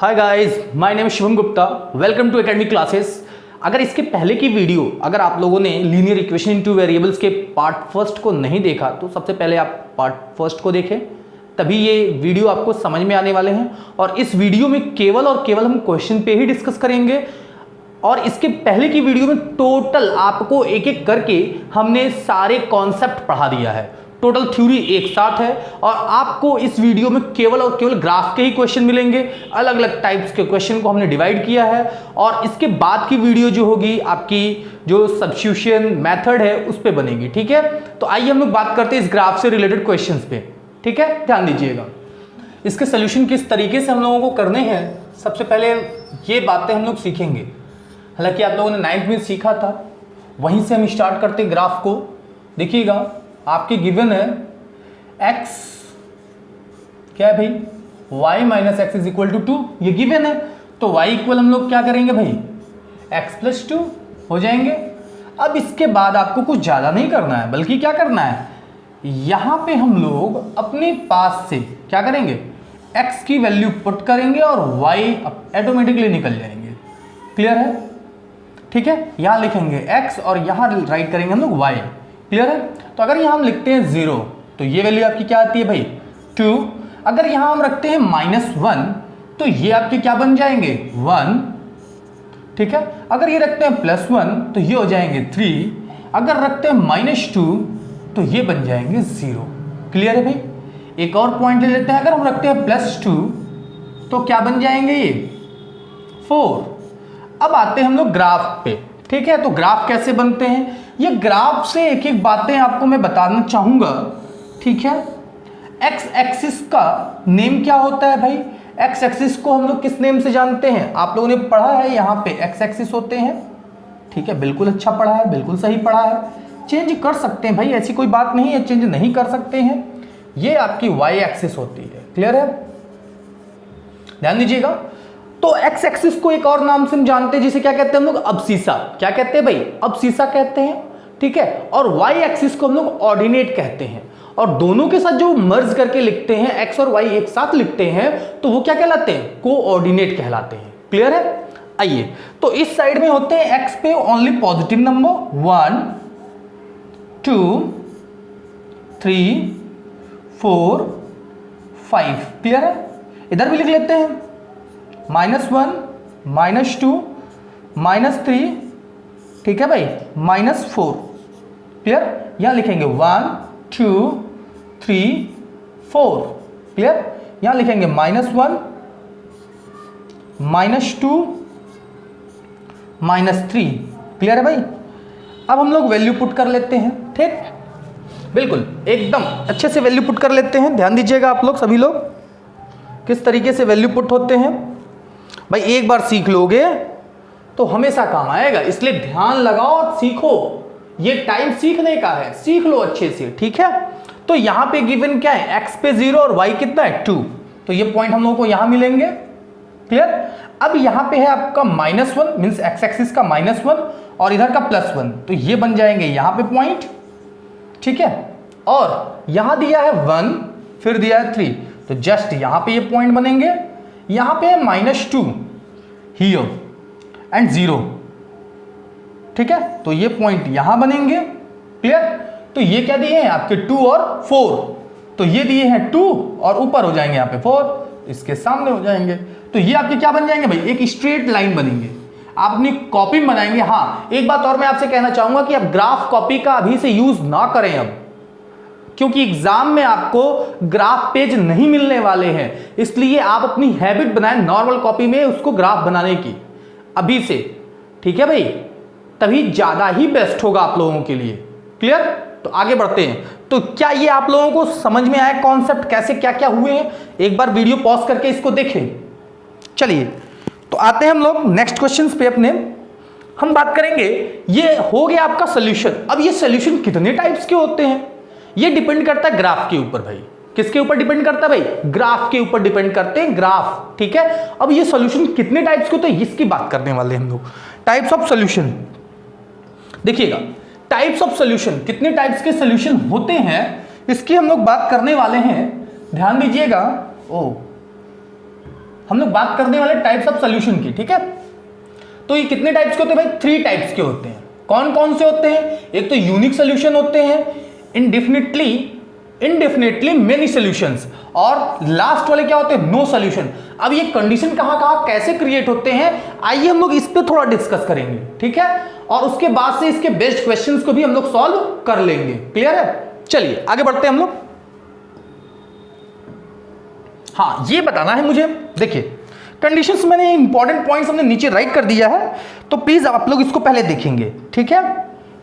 Hi guys, my name Shivam Gupta. Welcome to academic classes. अगर इसके पहले की वीडियो अगर आप लोगों ने linear equation in two variables के पार्ट फर्स्ट को नहीं देखा तो सबसे पहले आप पार्ट फर्स्ट को देखें, तभी ये वीडियो आपको समझ में आने वाले हैं। और इस वीडियो में केवल और केवल हम क्वेश्चन पे ही डिस्कस करेंगे। और इसके पहले की वीडियो में टोटल आपको एक एक करके हमने सारे कॉन्सेप्ट पढ़ा दिया है, टोटल थ्योरी एक साथ है। और आपको इस वीडियो में केवल और केवल ग्राफ के ही क्वेश्चन मिलेंगे। अलग अलग टाइप्स के क्वेश्चन को हमने डिवाइड किया है। और इसके बाद की वीडियो जो होगी आपकी जो सब्स्टिट्यूशन मेथड है उस पे बनेगी, ठीक है। तो आइए हम लोग बात करते हैं इस ग्राफ से रिलेटेड क्वेश्चंस पे, ठीक है। ध्यान दीजिएगा, इसके सोल्यूशन किस तरीके से हम लोगों को करने हैं, सबसे पहले ये बातें हम लोग सीखेंगे। हालांकि आप लोगों ने 9th में सीखा था, वहीं से हम स्टार्ट करते हैं ग्राफ को। देखिएगा, आपके गिवन है x क्या है भाई, y minus x is equal to 2, ये गिवन है। तो y इक्वल हम लोग क्या करेंगे भाई, x प्लस 2 हो जाएंगे। अब इसके बाद आपको कुछ ज़्यादा नहीं करना है, बल्कि क्या करना है, यहाँ पे हम लोग अपने पास से क्या करेंगे, x की वैल्यू पुट करेंगे और y ऑटोमेटिकली निकल जाएंगे। क्लियर है, ठीक है। यहाँ लिखेंगे x और यहाँ राइट करेंगे हम लोग y। क्लियर है। तो अगर यहाँ हम लिखते हैं 0 तो ये वैल्यू आपकी क्या आती है भाई 2। अगर यहाँ हम रखते हैं -1 तो ये आपके क्या बन जाएंगे 1, ठीक है। अगर ये रखते हैं +1 तो ये हो जाएंगे 3। अगर रखते हैं -2 तो ये बन जाएंगे 0। क्लियर है भाई। एक और पॉइंट ले लेते हैं, अगर हम रखते हैं +2 तो क्या बन जाएंगे ये 4। अब आते हैं हम लोग ग्राफ पे, ठीक है। तो ग्राफ कैसे बनते हैं, ये ग्राफ से एक एक बातें आपको मैं बताना चाहूंगा, ठीक है। एक्स एक्सिस का नेम क्या होता है भाई, एक्स एक्सिस को हम लोग किस नेम से जानते हैं, आप लोगों ने पढ़ा है, यहाँ पे एक्स एक्सिस होते हैं, ठीक है। बिल्कुल अच्छा पढ़ा है, बिल्कुल सही पढ़ा है। चेंज कर सकते हैं भाई, ऐसी कोई बात नहीं है, चेंज नहीं कर सकते हैं। ये आपकी वाई एक्सिस होती है। क्लियर है, ध्यान दीजिएगा। तो एक्स एक्सिस को एक और नाम से हम जानते हैं, जिसे क्या कहते हैं हम लोग, अबसीसा। क्या कहते हैं भाई, अबसीसा कहते हैं, ठीक है। और वाई एक्सिस को हम लोग ऑर्डिनेट कहते हैं। और दोनों के साथ जो मर्ज करके लिखते हैं, एक्स और वाई एक साथ लिखते हैं, तो वो क्या कहलाते हैं, कोऑर्डिनेट कहलाते हैं। क्लियर है। आइए, तो इस साइड में होते हैं एक्स पे ओनली पॉजिटिव नंबर 1 2 3 4 5। क्लियर है। इधर भी लिख लेते हैं -1 -2 -3, ठीक है भाई, -4। क्लियर। यहां लिखेंगे 1 2 3 4। क्लियर। यहां लिखेंगे -1 -2 -3। क्लियर है भाई। अब हम लोग वैल्यू पुट कर लेते हैं, ठीक, बिल्कुल एकदम अच्छे से वैल्यू पुट कर लेते हैं। ध्यान दीजिएगा आप लोग, सभी लोग किस तरीके से वैल्यू पुट होते हैं भाई। एक बार सीख लोगे तो हमेशा काम आएगा, इसलिए ध्यान लगाओ और सीखो। ये टाइम सीखने का है, सीख लो अच्छे से, ठीक है। तो यहां पे गिवन क्या है, x पे 0 और y कितना है 2, तो ये पॉइंट हम लोगों को यहां मिलेंगे। क्लियर। अब यहां पे है आपका -1 मींस x एक्सिस का -1 और इधर का +1, तो ये बन जाएंगे यहां पे पॉइंट, ठीक है। और यहां दिया है 1, फिर दिया है 3, तो जस्ट यहां पे ये पॉइंट बनेंगे। यहां पे है -2 हियर एंड 0, ठीक है, तो ये पॉइंट यहां बनेंगे। क्लियर। तो ये क्या दिए हैं आपके 2 और 4, तो ये दिए हैं 2 और ऊपर हो जाएंगे यहाँ पे 4, इसके सामने हो जाएंगे। तो ये आपके क्या बन जाएंगे भाई, एक स्ट्रेट लाइन बनेंगे। आप अपनी कॉपी में बनाएंगे। हाँ, एक बात और मैं आपसे कहना चाहूंगा कि आप ग्राफ कॉपी का अभी से यूज ना करें अब, क्योंकि एग्जाम में आपको ग्राफ पेज नहीं मिलने वाले हैं। इसलिए आप अपनी हैबिट बनाएं नॉर्मल कॉपी में उसको ग्राफ बनाने की अभी से, ठीक है भाई, तभी ज्यादा ही बेस्ट होगा आप लोगों के लिए। क्लियर। तो आगे बढ़ते हैं। तो क्या ये आप लोगों को समझ में आया कॉन्सेप्ट, कैसे क्या क्या हुए हैं, एक बार वीडियो पॉज करके इसको देखें। चलिए, तो आते हैं हम लोग नेक्स्ट क्वेश्चन पे अपने। हम बात करेंगे, ये हो गया आपका सोल्यूशन। अब ये सोल्यूशन कितने टाइप्स के होते हैं, ये डिपेंड करता है ग्राफ के ऊपर भाई। किसके ऊपर डिपेंड करता है भाई, ग्राफ के ऊपर डिपेंड करते हैं, ग्राफ, ठीक है। अब ये सॉल्यूशन कितने टाइप्स के होते हैं इसकी बात करने वाले हैं हम लोग। टाइप्स ऑफ सॉल्यूशन, देखिएगा टाइप्स ऑफ सॉल्यूशन, कितने टाइप्स के सॉल्यूशन होते हैं इसकी हम लोग बात करने वाले हैं। ध्यान दीजिएगा। ओ हम लोग बात करने वाले टाइप्स ऑफ सोल्यूशन की, ठीक है। तो ये कितने टाइप्स के होते हैं भाई? 3 टाइप्स के होते हैं। कौन कौन से होते हैं? एक तो यूनिक सोल्यूशन होते हैं, इंडेफिनेटली मेनी सॉल्यूशंस, और लास्ट वाले क्या होते हैं? No solution. अब ये कंडीशन कहां कहां कैसे क्रिएट होते हैं, आइए हम लोग इस पे थोड़ा डिस्कस करेंगे, ठीक है। और उसके बाद से इसके बेस्ड क्वेश्चंस को भी हम लोग सॉल्व कर लेंगे। क्लियर है? चलिए आगे बढ़ते हैं हम लोग। हाँ, ये बताना है मुझे, देखिए कंडीशंस मैंने इंपॉर्टेंट पॉइंट्स हमने नीचे राइट कर दिया है, तो प्लीज आप लोग इसको पहले देखेंगे, ठीक है।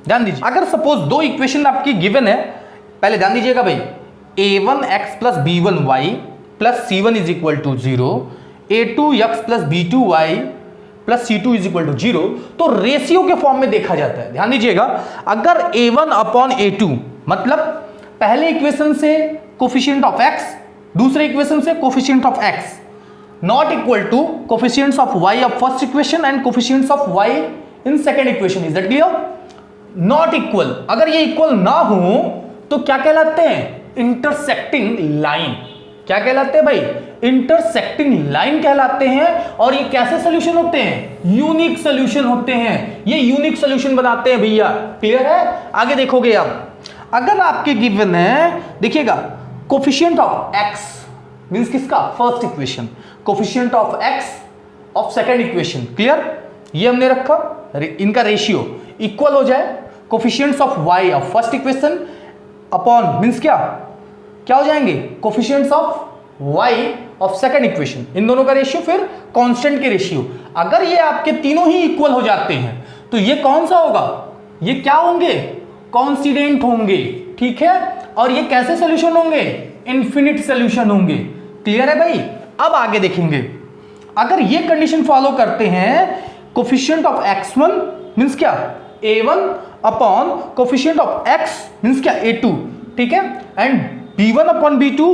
ध्यान दीजिए, अगर सपोज 2 इक्वेशन आपकी गिवन है, पहले ध्यान दीजिएगा भाई, a1x plus b1y plus c1 is equal to 0, a2x plus b2y plus c2 is equal to 0, तो रेशियो के फॉर्म में देखा जाता है। ध्यान दीजिएगा, अगर a1 अपॉन a2 मतलब पहले इक्वेशन से कोफिशिएंट ऑफ x, दूसरे इक्वेशन से coefficient of x not equal to coefficients of y of first equation and coefficients of y in second equation. Is that clear? Not equal, अगर ये equal ना हो तो क्या कहलाते हैं? Intersecting line. क्या कहलाते हैं भाई? इंटरसेक्टिंग लाइन कहलाते हैं। और ये कैसे सोल्यूशन होते हैं? यूनिक सोल्यूशन होते हैं। ये यूनिक सोल्यूशन बनाते हैं भैया। क्लियर है? आगे देखोगे आप, अगर आपके गिवन है, देखिएगा कोफिशिएंट ऑफ x मींस किसका? First equation, coefficient of x of second equation. Clear? ये हमने रखा, इनका रेशियो इक्वल हो जाए, coefficients of y of first equation upon means क्या हो जाएंगे? Coefficients of y of second equation, इन दोनों का रेशियो फिर कांस्टेंट के रेशियो। अगर ये आपके तीनों ही इक्वल हो जाते हैं तो ये कौन सा होगा? ये क्या होंगे? कॉन्सिडेंट होंगे, ठीक है। और ये कैसे सोल्यूशन होंगे? इन्फिनिट सोल्यूशन होंगे। क्लियर है भाई? अब आगे देखेंगे, अगर ये कंडीशन फॉलो करते हैं, कोफिशिएंट ऑफ x1 मींस क्या? a1 upon coefficient of x means क्या? a2, ठीक है, एंड b1 अपॉन b2,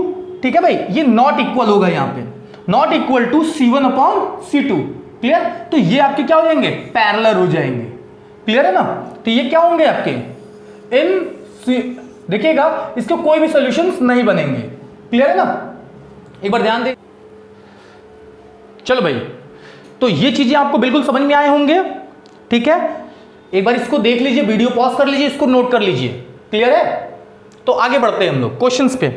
ठीक है भाई, ये नॉट इक्वल होगा, यहां पे not equal to c1 upon c2। Clear? तो ये आपके क्या हो जाएंगे? पैरेलल हो जाएंगे। क्लियर है ना? तो ये क्या होंगे आपके? देखिएगा, इसके कोई भी सॉल्यूशंस नहीं बनेंगे। क्लियर है ना? एक बार ध्यान दे। चलो भाई, तो ये चीजें आपको बिल्कुल समझ में आए होंगे, ठीक है। एक बार इसको देख लीजिए, वीडियो पॉज कर लीजिए, इसको नोट कर लीजिए। क्लियर है? तो आगे बढ़ते हैं हम लोग क्वेश्चंस पे।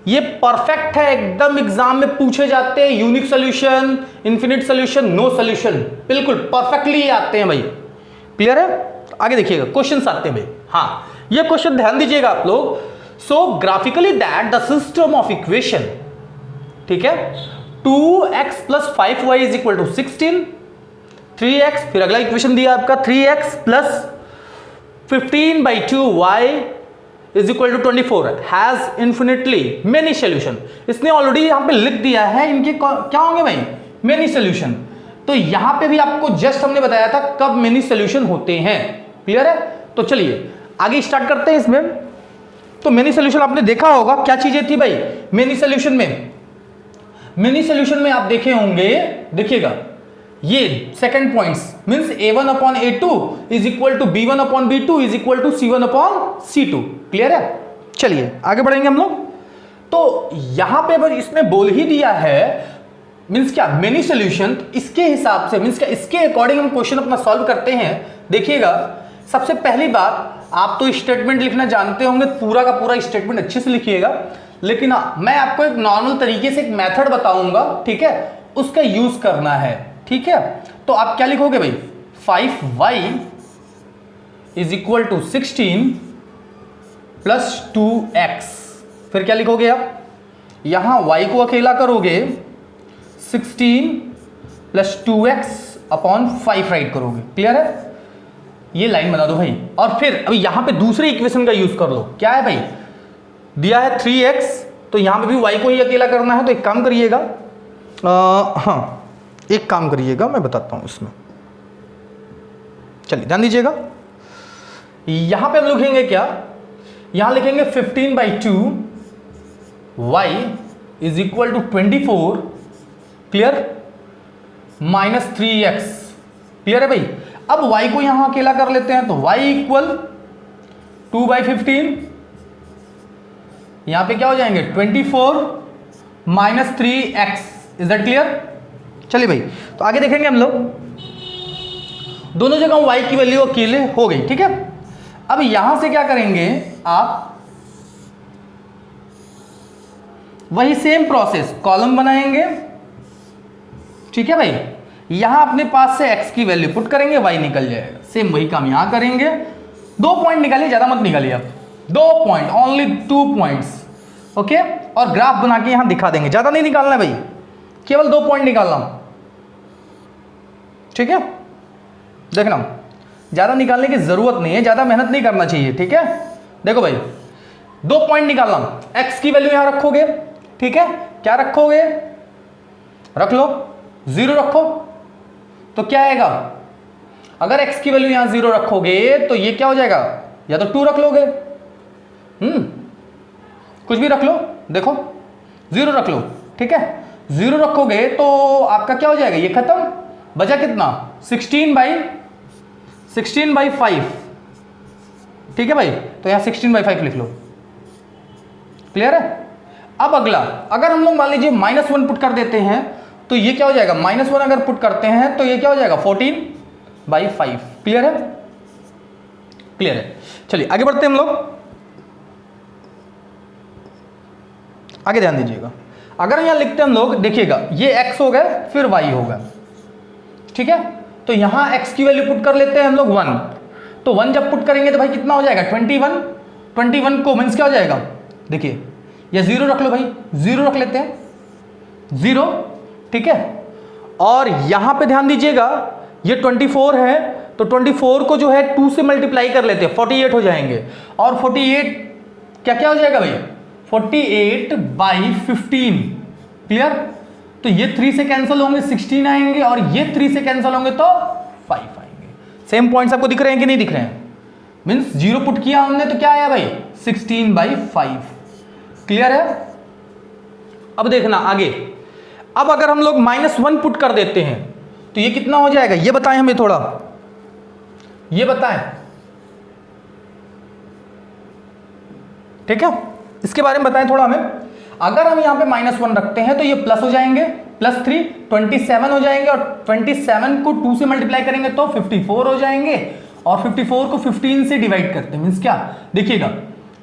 ये परफेक्ट है, एकदम एग्जाम में पूछे जाते हैं। Unique solution, infinite solution, no solution, बिल्कुल परफेक्टली आते हैं भाई। क्लियर है? आगे देखिएगा, क्वेश्चंस आते हैं भाई। हाँ, ये क्वेश्चन ध्यान दीजिएगा आप लोग। So graphically that the system of equation, ठीक है, 2x plus 5y is equal to 16, 3x, फिर अगला इक्वेशन दिया आपका 3x plus 15/2y is equal to 24 has infinitely many solution. इसने ऑलरेडी यहां पे लिख दिया है, इनके क्या होंगे भाई? Many solution. तो यहां पे भी आपको जस्ट हमने बताया था कब मेनी सोल्यूशन होते हैं। क्लियर है? तो चलिए आगे स्टार्ट करते हैं इसमें। तो मेनी सोल्यूशन आपने देखा होगा, क्या चीजें थी भाई मेनी सोल्यूशन में? मेनी सोल्यूशन में आप देखे होंगे, देखिएगा ये second points means a1 upon a2 is equal to b1 upon b2 is equal to c1 upon c2। Clear है? चलिए आगे बढ़ेंगे हम लोग। तो यहां पे इसने बोल ही दिया है मींस क्या? Many solution. इसके हिसाब से मींस क्या? इसके अकॉर्डिंग हम क्वेश्चन अपना सॉल्व करते हैं। देखिएगा, सबसे पहली बात, आप तो स्टेटमेंट लिखना जानते होंगे, पूरा का पूरा स्टेटमेंट अच्छे से लिखिएगा, लेकिन मैं आपको एक नॉर्मल तरीके से एक मेथड बताऊंगा, ठीक है, उसका यूज करना है। ठीक है, तो आप क्या लिखोगे भाई? 5y is equal to 16 plus 2x, फिर क्या लिखोगे आप? यहां y को अकेला करोगे, 16 प्लस 2x अपॉन 5 राइट करोगे। क्लियर है? ये लाइन बना दो भाई। और फिर अभी यहां पे दूसरे इक्वेशन का यूज कर लो। क्या है भाई? दिया है 3x, तो यहां पे भी y को ही अकेला करना है। तो एक काम करिएगा, हाँ एक काम करिएगा, मैं बताता हूं इसमें। चलिए ध्यान दीजिएगा, यहां पे हम लिखेंगे क्या? यहां लिखेंगे 15/2 y is equal to 24, clear, minus 3x। Clear है भाई? अब y को यहां अकेला कर लेते हैं, तो y इक्वल 2/15, यहां पे क्या हो जाएंगे? 24 minus 3x। Is that clear? चलिए भाई, तो आगे देखेंगे हम लोग। दोनों जगह y की वैल्यू अकेले हो गई, ठीक है। अब यहां से क्या करेंगे आप, वही सेम प्रोसेस, कॉलम बनाएंगे, ठीक है भाई। यहां अपने पास से x की वैल्यू पुट करेंगे, y निकल जाएगा। सेम वही काम यहां करेंगे। 2 पॉइंट निकालिए, ज्यादा मत निकालिए आप, 2 पॉइंट, ओनली 2 पॉइंट्स, ओके। और ग्राफ बना के यहां दिखा देंगे, ज्यादा नहीं निकालना है भाई, केवल 2 पॉइंट निकालना, ठीक है। देखना, ज्यादा निकालने की जरूरत नहीं है, ज्यादा मेहनत नहीं करना चाहिए, ठीक है। देखो भाई, 2 पॉइंट निकालना, x की वैल्यू यहां रखोगे, ठीक है। क्या रखोगे, रख लो 0 रखो, तो क्या आएगा, अगर x की वैल्यू यहां 0 रखोगे तो ये क्या हो जाएगा, या तो 2 रख लोगे, कुछ भी रख लो, देखो 0 रख लो, ठीक है। 0 रखोगे तो आपका क्या हो जाएगा, ये खत्म, बचा कितना, 16/5, ठीक है भाई। तो यहां 16/5 लिख लो, क्लियर है। अब अगला, अगर हम लोग मान लीजिए -1 पुट कर देते हैं तो ये क्या हो जाएगा, -1 अगर पुट करते हैं तो ये क्या हो जाएगा, 14/5, क्लियर है, क्लियर है। चलिए आगे बढ़ते हैं हम लोग, आगे ध्यान दीजिएगा। अगर यहां लिखते हैं हम लोग, देखिएगा ये x हो गया, फिर y होगा, ठीक है। तो यहां x की वैल्यू पुट कर लेते हैं हम लोग 1, तो 1 जब पुट करेंगे तो भाई कितना हो जाएगा, 21 को मीन्स क्या हो जाएगा, देखिए, या 0 रख लो भाई, 0 रख लेते हैं, 0, ठीक है। और यहां पे ध्यान दीजिएगा, ये 24 है, तो 24 को जो है 2 से मल्टीप्लाई कर लेते हैं, 48 हो जाएंगे। और 48 क्या हो जाएगा भाई, 48/15, क्लियर। तो ये 3 से कैंसिल होंगे, 16 आएंगे, और ये 3 से कैंसिल होंगे तो 5 आएंगे। सेम पॉइंट्स आपको दिख रहे हैं कि नहीं दिख रहे हैं, मीन्स 0 पुट किया हमने तो क्या आया भाई, 16/5, क्लियर है। अब देखना आगे, अब अगर हम लोग -1 पुट कर देते हैं तो ये कितना हो जाएगा, ये बताएं हमें, थोड़ा ये बताएं, ठीक है, इसके बारे में बताएं थोड़ा हमें। अगर हम यहां पे -1 रखते हैं तो ये प्लस हो जाएंगे, +3 27 हो जाएंगे, और 27 को 2 से मल्टीप्लाई करेंगे तो 54 हो जाएंगे, और 54 को 15 से डिवाइड करते हैं, मीन्स क्या, देखिएगा,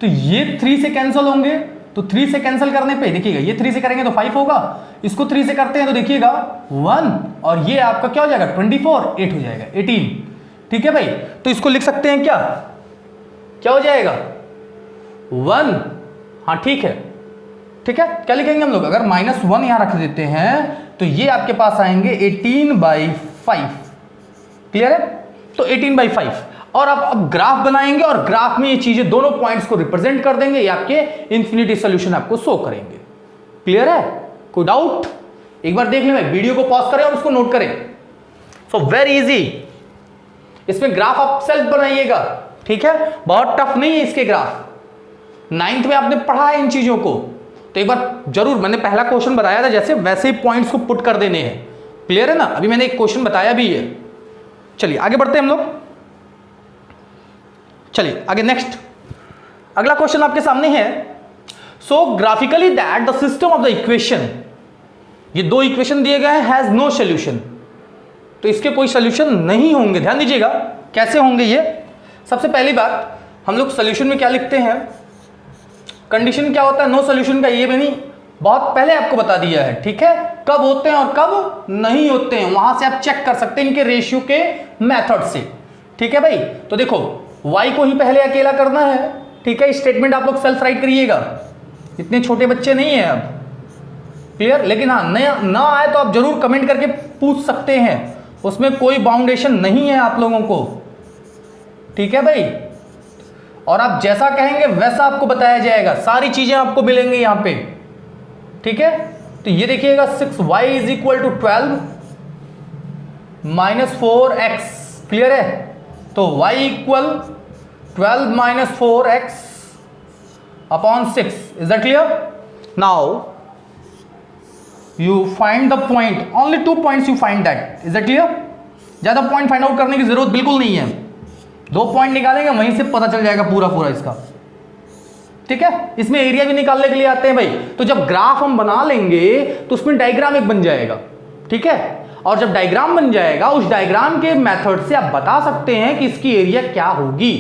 तो ये 3 से कैंसिल होंगे, तो 3 से कैंसिल करने पे देखिएगा, ये 3 से करेंगे तो 5 होगा, इसको 3 से करते हैं तो देखिएगा 1, और ये आपका क्या हो जाएगा, 24, 8 हो जाएगा, 18, ठीक है भाई। तो इसको लिख सकते हैं क्या हो जाएगा, 1, हाँ ठीक है, ठीक है। क्या लिखेंगे हम लोग, अगर -1 यहां रख देते हैं तो ये आपके पास आएंगे 18/5, क्लियर है। तो 18/5, और आप अब ग्राफ बनाएंगे, और ग्राफ में ये चीजें दोनों पॉइंट्स को रिप्रेजेंट कर देंगे, ये आपके इंफिनिटी सॉल्यूशन आपको शो करेंगे, क्लियर है। कोई डाउट, एक बार देख लें, वीडियो को पॉज करें और उसको नोट करें। सो वेरी इजी, इसमें ग्राफ आप सेल्फ बनाइएगा, ठीक है, बहुत टफ नहीं है इसके ग्राफ, 9th में आपने पढ़ा है इन चीजों को, तो एक बार जरूर, मैंने पहला क्वेश्चन बताया था जैसे, वैसे ही पॉइंट्स को पुट कर देने हैं, क्लियर है ना। अभी मैंने एक क्वेश्चन बताया भी है। चलिए आगे बढ़ते हैं हम लोग, चलिए आगे नेक्स्ट, अगला क्वेश्चन आपके सामने है। So graphically that the system of the equation, ये 2 इक्वेशन दिए गए हैं, हैज नो सोल्यूशन, तो इसके कोई सोल्यूशन नहीं होंगे। ध्यान दीजिएगा कैसे होंगे ये। सबसे पहली बात, हम लोग सोल्यूशन में क्या लिखते हैं, कंडीशन क्या होता है नो सोल्यूशन का, ये भी नहीं, बहुत पहले आपको बता दिया है, ठीक है, कब होते हैं और कब नहीं होते हैं, वहां से आप चेक कर सकते हैं इनके रेशियो के मेथड से, ठीक है भाई। तो देखो, y को ही पहले अकेला करना है, ठीक है, स्टेटमेंट आप लोग सेल्फ राइट करिएगा, इतने छोटे बच्चे नहीं है अब, क्लियर। लेकिन हाँ, ना आए तो आप जरूर कमेंट करके पूछ सकते हैं, उसमें कोई बाउंडेशन नहीं है आप लोगों को, ठीक है भाई। और आप जैसा कहेंगे वैसा आपको बताया जाएगा, सारी चीजें आपको मिलेंगी यहां पे, ठीक है। तो ये देखिएगा 6y = 12 - 4x, क्लियर है। तो y = 12 - 4x upon 6, is that clear? Now you find the point, only 2 points you find that, is that clear? ज्यादा पॉइंट फाइंड आउट करने की जरूरत बिल्कुल नहीं है, 2 पॉइंट निकालेंगे, वहीं से पता चल जाएगा पूरा इसका, ठीक है, इसमें एरिया भी निकालने के लिए आते हैं भाई। तो जब ग्राफ हम बना लेंगे तो उसमें डायग्राम एक बन जाएगा, ठीक है। और जब डायग्राम बन जाएगा, उस डायग्राम के मेथड से आप बता सकते हैं कि इसकी एरिया क्या होगी,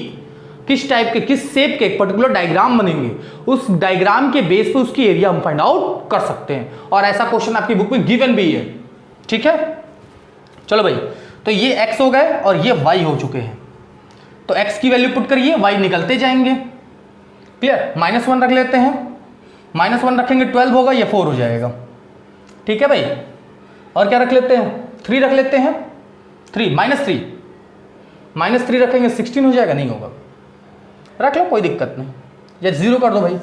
किस टाइप के, किस शेप के एक पर्टिकुलर डायग्राम बनेंगे, उस डायग्राम के बेस पे उसकी एरिया हम फाइंड आउट कर सकते हैं। और ऐसा क्वेश्चन आपकी बुक में गिवन भी है, ठीक है। चलो भाई, तो ये x हो गए और ये y हो चुके हैं। तो x की वैल्यू पुट करिए, y निकलते जाएंगे, क्लियर। -1 रख लेते हैं, -1 रखेंगे 12 होगा, ये 4 हो जाएगा, ठीक है भाई। और क्या रख लेते हैं, 3 रख लेते हैं, 3 -3 रखेंगे 16 हो जाएगा, नहीं होगा, रख लो कोई दिक्कत नहीं, या 0 कर दो भाई,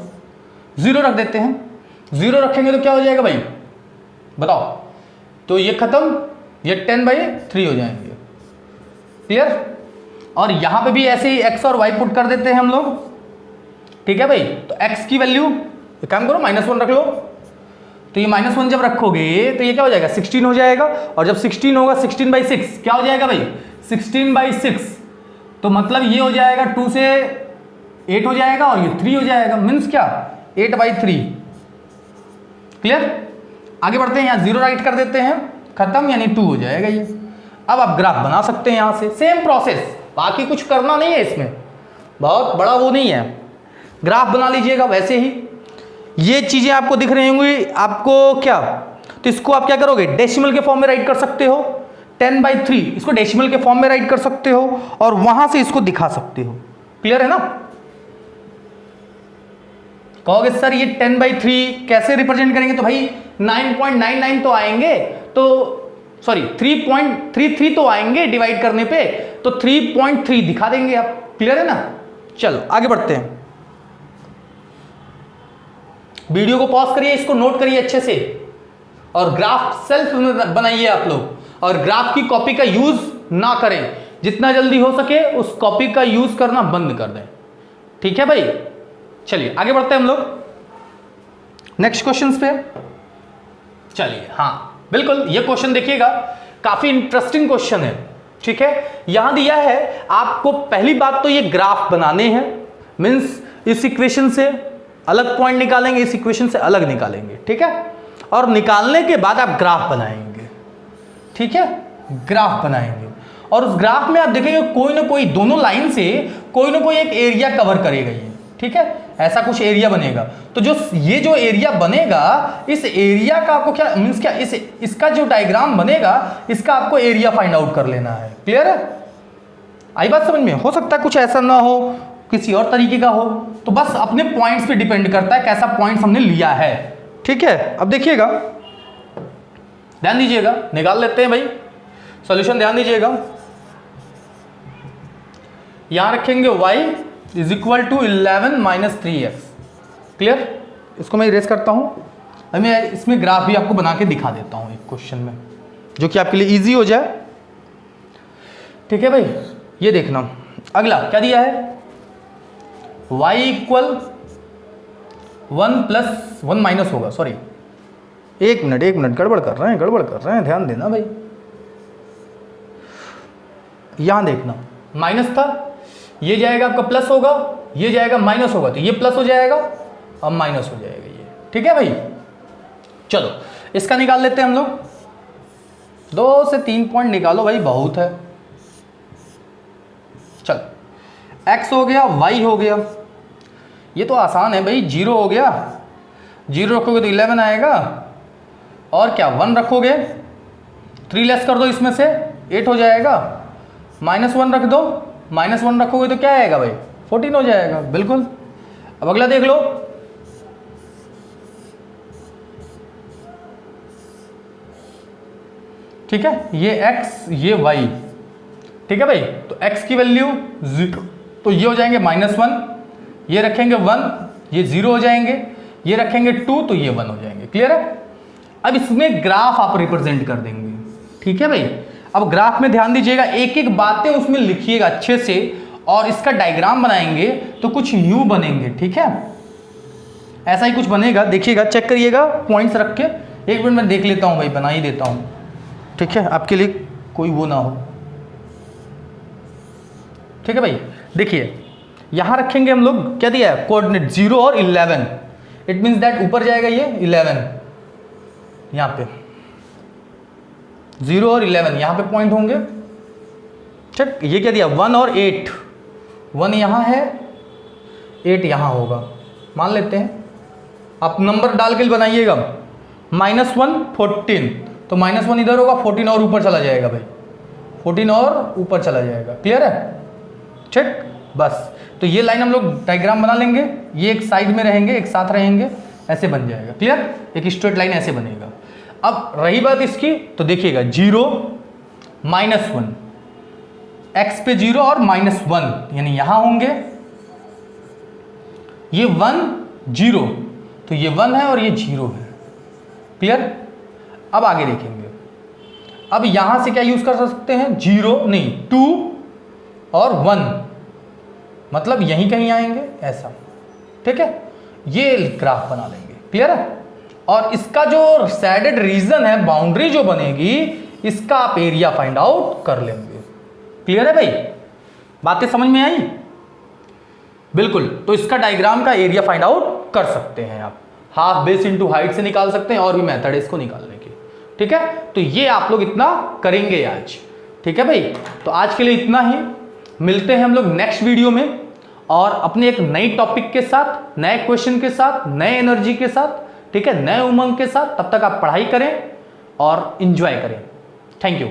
0 रख देते हैं। 0 रखेंगे तो क्या हो जाएगा भाई बताओ, तो ये खत्म, ये 10/3 हो जाएंगे, क्लियर। और यहां पे भी ऐसे ही x और y पुट कर देते हैं हम लोग, ठीक है भाई। तो x की वैल्यू एक काम करो, -1 रख लो, तो ये -1 जब रखोगे तो ये क्या हो जाएगा 16 हो जाएगा। और जब 16 होगा 16/6 क्या हो जाएगा भाई 16/6, तो मतलब ये हो जाएगा 2 से 8 हो जाएगा और ये 3 हो जाएगा, मीन्स क्या 8/3, क्लियर। आगे बढ़ते हैं, यहाँ 0 राइट कर देते हैं, खत्म, यानी 2 हो जाएगा ये। अब आप ग्राफ बना सकते हैं यहाँ से, सेम प्रोसेस, बाकी कुछ करना नहीं है इसमें, बहुत बड़ा वो नहीं है, ग्राफ बना लीजिएगा वैसे ही। ये चीजें आपको दिख रही होंगी आपको क्या, तो इसको आप क्या करोगे डेसिमल के फॉर्म में राइट कर सकते हो, 10/3 इसको डेसिमल के फॉर्म में राइट कर सकते हो और वहां से इसको दिखा सकते हो, क्लियर है ना। कहोगे सर ये 10/3 कैसे रिप्रेजेंट करेंगे, तो भाई 9.99 तो आएंगे, तो सॉरी 3.33 तो आएंगे डिवाइड करने पे, तो 3.3 दिखा देंगे आप, क्लियर है ना। चलो आगे बढ़ते हैं, वीडियो को पॉज करिए, इसको नोट करिए अच्छे से, और ग्राफ सेल्फ बनाइए आप लोग, और ग्राफ की कॉपी का यूज ना करें, जितना जल्दी हो सके उस कॉपी का यूज करना बंद कर दें, ठीक है भाई। चलिए आगे बढ़ते हैं हम लोग नेक्स्ट क्वेश्चंस पे। चलिए हाँ बिल्कुल, ये क्वेश्चन देखिएगा, काफी इंटरेस्टिंग क्वेश्चन है, ठीक है। यहां दिया है आपको, पहली बात तो ये ग्राफ बनाने हैं, मीन्स इस इक्वेशन से अलग पॉइंट निकालेंगे, इस इक्वेशन से अलग निकालेंगे, ठीक है। और निकालने के बाद आप ग्राफ बनाएंगे, ठीक है, ग्राफ बनाएंगे। और उस ग्राफ में आप देखेंगे कोई ना कोई, दोनों लाइन से कोई ना कोई एक एरिया कवर करेगा ये, ठीक है, ऐसा कुछ एरिया बनेगा। तो जो ये जो एरिया बनेगा, इस एरिया का आपको क्या मीन्स क्या, इसका जो डायग्राम बनेगा, इसका आपको एरिया फाइंड आउट कर लेना है, क्लियर है। आई बात समझ में, हो सकता है कुछ ऐसा ना हो, किसी और तरीके का हो, तो बस अपने पॉइंट्स पे डिपेंड करता है कैसा पॉइंट्स हमने लिया है, ठीक है। अब देखिएगा, ध्यान दीजिएगा, निकाल लेते हैं भाई सॉल्यूशन, ध्यान दीजिएगा। यहां रखेंगे y is equal to 11 - 3x, clear. इसको मैं इरेज करता हूं, अब मैं इसमें ग्राफ भी आपको बना के दिखा देता हूं एक क्वेश्चन में, जो कि आपके लिए इजी हो जाए, ठीक है भाई। ये देखना, अगला क्या दिया है, y इक्वल 1 + 1 माइनस होगा, सॉरी एक मिनट गड़बड़ कर रहे हैं, ध्यान देना भाई। यहां देखना, माइनस था, ये जाएगा आपका प्लस होगा, ये जाएगा माइनस होगा, तो ये प्लस हो जाएगा और माइनस हो जाएगा ये, ठीक है भाई। चलो इसका निकाल लेते हैं हम लोग, 2 से 3 पॉइंट निकालो भाई, बहुत है। चलो x हो गया, y हो गया, ये तो आसान है भाई, 0 हो गया, 0 रखोगे तो 11 आएगा, और क्या 1 रखोगे, 3 लेस कर दो इसमें से, 8 हो जाएगा, -1 रख दो, -1 रखोगे तो क्या आएगा भाई 14 हो जाएगा, बिल्कुल। अब अगला देख लो, ठीक है, ये x ये y, ठीक है भाई। तो x की वैल्यू 0, तो ये हो जाएंगे -1, ये रखेंगे 1, ये 0 हो जाएंगे, ये रखेंगे 2, तो ये 1 हो जाएंगे, क्लियर है। अब इसमें ग्राफ आप रिप्रेजेंट कर देंगे, ठीक है भाई। अब ग्राफ में ध्यान दीजिएगा, एक एक बातें उसमें लिखिएगा अच्छे से, और इसका डायग्राम बनाएंगे तो कुछ यूं बनेंगे, ठीक है, ऐसा ही कुछ बनेगा, देखिएगा, चेक करिएगा पॉइंट्स रख के। एक मिनट मैं देख लेता हूं भाई, बना ही देता हूं, ठीक है, आपके लिए कोई वो ना हो, ठीक है भाई। देखिए यहां रखेंगे हम लोग, क्या दिया है कोऑर्डिनेट 0 और 11, इट मींस दैट ऊपर जाएगा ये 11, यहां पे 0 और 11 यहां पे पॉइंट होंगे। ठीक, ये क्या दिया 1 और 8, 1 यहां है 8 यहां होगा, मान लेते हैं। आप नंबर डाल के बनाइएगा, -1 14, तो -1 इधर होगा, 14 और ऊपर चला जाएगा भाई, 14 और ऊपर चला जाएगा। क्लियर है? ठीक, बस तो ये लाइन हम लोग डायग्राम बना लेंगे, ये एक साइड में रहेंगे, एक साथ रहेंगे, ऐसे बन जाएगा। क्लियर? एक स्ट्रेट लाइन ऐसे बनेगा। अब रही बात इसकी, तो देखिएगा 0 -1, x पे 0 और -1 यानी यहां होंगे, ये 1 0, तो ये 1 है और ये 0 है। क्लियर? अब आगे देखेंगे, अब यहां से क्या यूज कर सकते हैं, 0 नहीं 2 और 1, मतलब यहीं कहीं आएंगे ऐसा। ठीक है, ये ग्राफ बना लेंगे। क्लियर है? और इसका जो शेडेड रीजन है, बाउंड्री जो बनेगी, इसका आप एरिया फाइंड आउट कर लेंगे। क्लियर है भाई? बातें समझ में आई? बिल्कुल। तो इसका डायग्राम का एरिया फाइंड आउट कर सकते हैं आप, हाफ बेस इंटू हाइट से निकाल सकते हैं, और भी मेथड है इसको निकालने की। ठीक है, तो ये आप लोग इतना करेंगे आज। ठीक है भाई, तो आज के लिए इतना ही, मिलते हैं हम लोग नेक्स्ट वीडियो में, और अपने एक नई टॉपिक के साथ, नए क्वेश्चन के साथ, नए एनर्जी के साथ, ठीक है, नए उमंग के साथ। तब तक आप पढ़ाई करें और इंजॉय करें। Thank you.